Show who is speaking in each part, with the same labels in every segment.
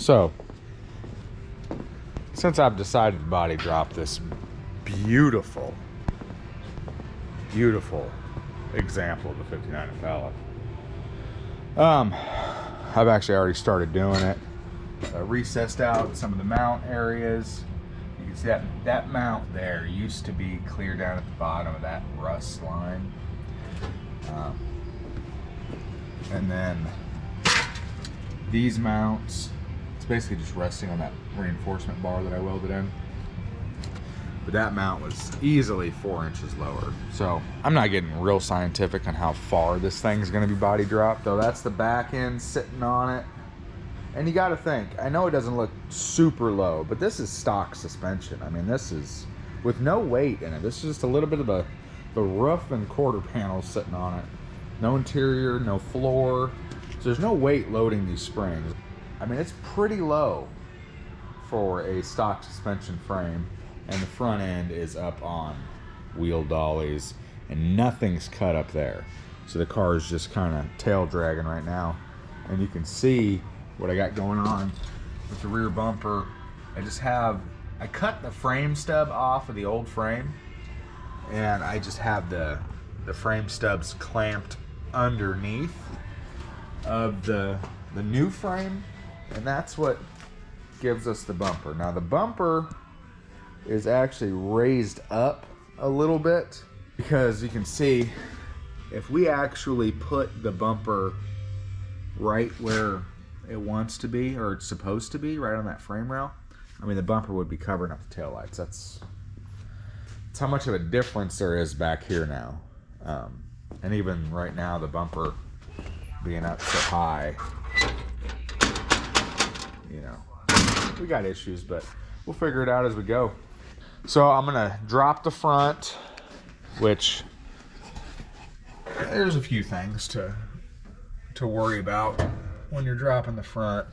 Speaker 1: So, since I've decided to body drop this beautiful, beautiful example of the 59 Impala, I've actually already started doing it. Recessed out some of the mount areas. You can see that mount there used to be clear down at the bottom of that rust line. And then these mounts, it's basically just resting on that reinforcement bar that I welded in. But that mount was easily 4 inches lower. So I'm not getting real scientific on how far this thing's gonna be body dropped. So that's the back end sitting on it. And you gotta think, I know it doesn't look super low, but this is stock suspension. I mean, this is with no weight in it. This is just a little bit of the roof and quarter panels sitting on it. No interior, no floor. So there's no weight loading these springs. I mean, it's pretty low for a stock suspension frame, and the front end is up on wheel dollies and nothing's cut up there. So the car is just kind of tail dragging right now. And you can see what I got going on with the rear bumper. I cut the frame stub off of the old frame, and I just have the frame stubs clamped underneath of the new frame, and that's what gives us the bumper. Now the bumper is actually raised up a little bit because you can see if we actually put the bumper right where it wants to be, or it's supposed to be, right on that frame rail, I mean, the bumper would be covering up the taillights. That's how much of a difference there is back here now. And even right now, the bumper being up so high, you know, we got issues, but we'll figure it out as we go. So I'm gonna drop the front, which there's a few things to worry about when you're dropping the front.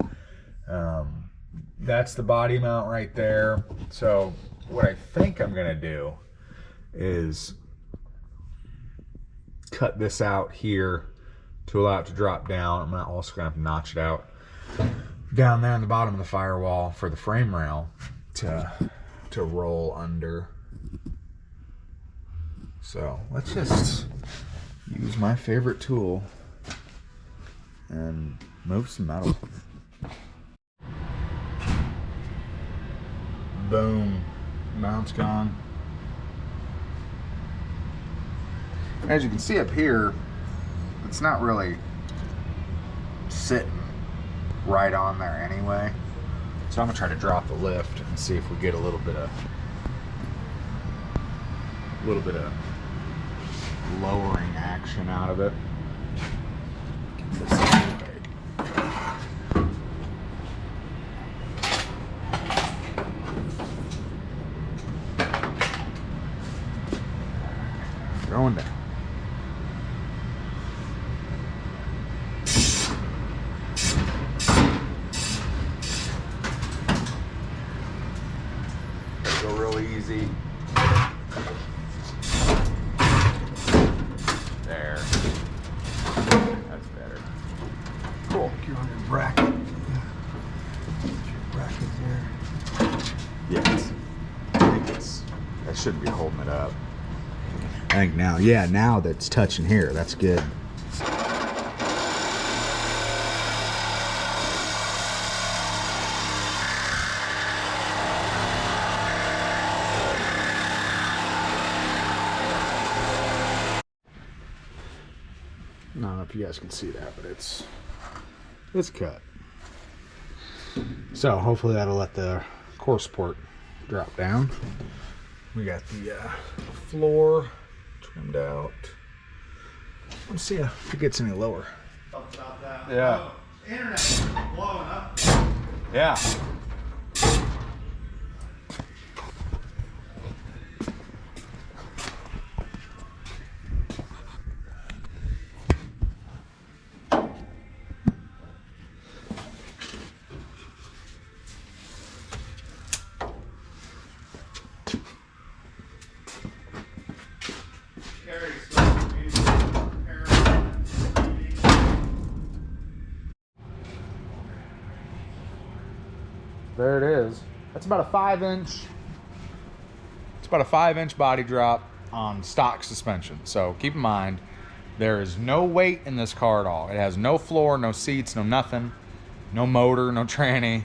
Speaker 1: That's the body mount right there. So what I think I'm gonna do is cut this out here to allow it to drop down. I'm also gonna have to notch it out down there on the bottom of the firewall for the frame rail to roll under. So let's just use my favorite tool and move some metal. Boom, mount's gone. As you can see up here, it's not really sitting right on there anyway. So I'm gonna try to drop the lift and see if we get a little bit of lowering action out of it. Get this out of the way. Going down. Go real easy. There. That's better. Cool.
Speaker 2: You're on your bracket. Your bracket there.
Speaker 1: Yes. I think that shouldn't be holding it up. I think now that's touching here. That's good. I don't know if you guys can see that, but it's cut. So hopefully that'll let the core support drop down. We got the floor trimmed out. Let's see if it gets any lower.
Speaker 2: About that.
Speaker 1: Yeah.
Speaker 2: Oh, internet's blowing up.
Speaker 1: Yeah. there it is. That's about a 5-inch. It's about a 5-inch body drop on stock suspension. So keep in mind, there is no weight in this car at all. It has no floor, no seats, no nothing, no motor, no tranny,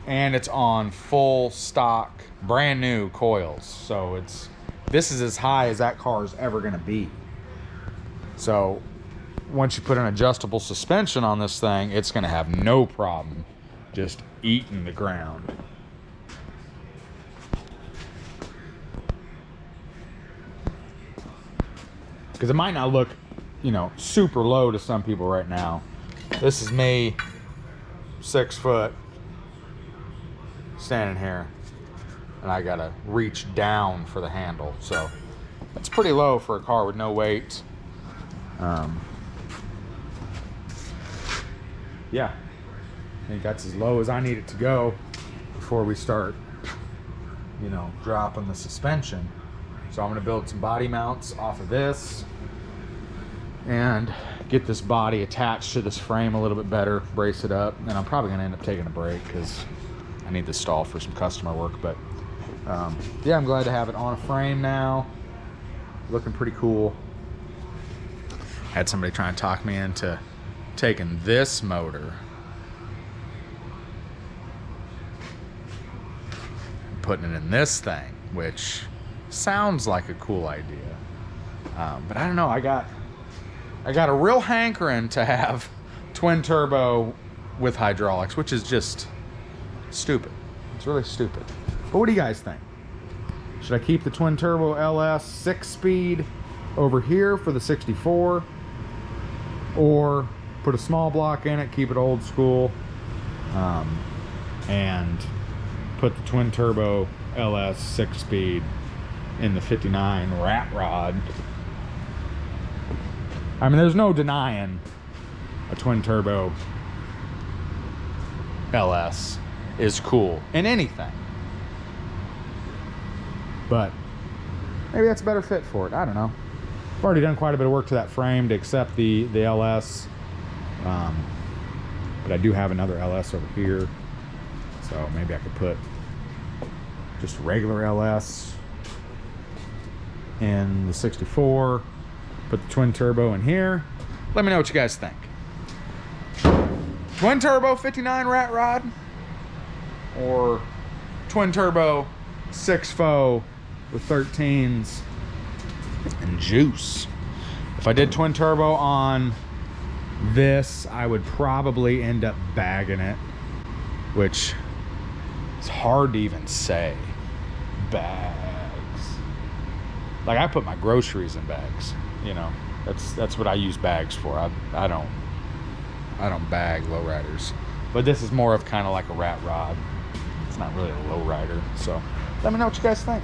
Speaker 1: and it's on full stock, brand new coils. So this is as high as that car is ever gonna be. So once you put an adjustable suspension on this thing, it's gonna have no problem just eating the ground. Because it might not look, you know, super low to some people right now. This is me, 6 foot, standing here, and I gotta reach down for the handle. So that's pretty low for a car with no weight. Yeah, I think that's as low as I need it to go before we start, you know, dropping the suspension. So I'm gonna build some body mounts off of this and get this body attached to this frame a little bit better, brace it up, and I'm probably gonna end up taking a break because I need this stall for some customer work. But yeah, I'm glad to have it on a frame now. Looking pretty cool. Had somebody try and talk me into taking this motor, putting it in this thing, which sounds like a cool idea. But I don't know, I got a real hankering to have twin turbo with hydraulics, which is just stupid. It's really stupid. But what do you guys think? Should I keep the twin turbo LS 6-speed over here for the 64, or put a small block in it, keep it old school, and put the twin turbo LS 6-speed in the 59 rat rod? I mean, there's no denying a twin turbo LS is cool in anything, but maybe that's a better fit for it. I don't know. I've already done quite a bit of work to that frame to accept the LS, but I do have another LS over here, so maybe I could put just regular LS in the 64, put the twin turbo in here. Let me know what you guys think. Twin turbo 59 rat rod, or twin turbo 6.0 with 13s and juice. If I did twin turbo on this, I would probably end up bagging it, which is hard to even say. Bags. Like, I put my groceries in bags, you know. That's what I use bags for. I don't bag lowriders. But this is more of kind of like a rat rod. It's not really a lowrider. So let me know what you guys think.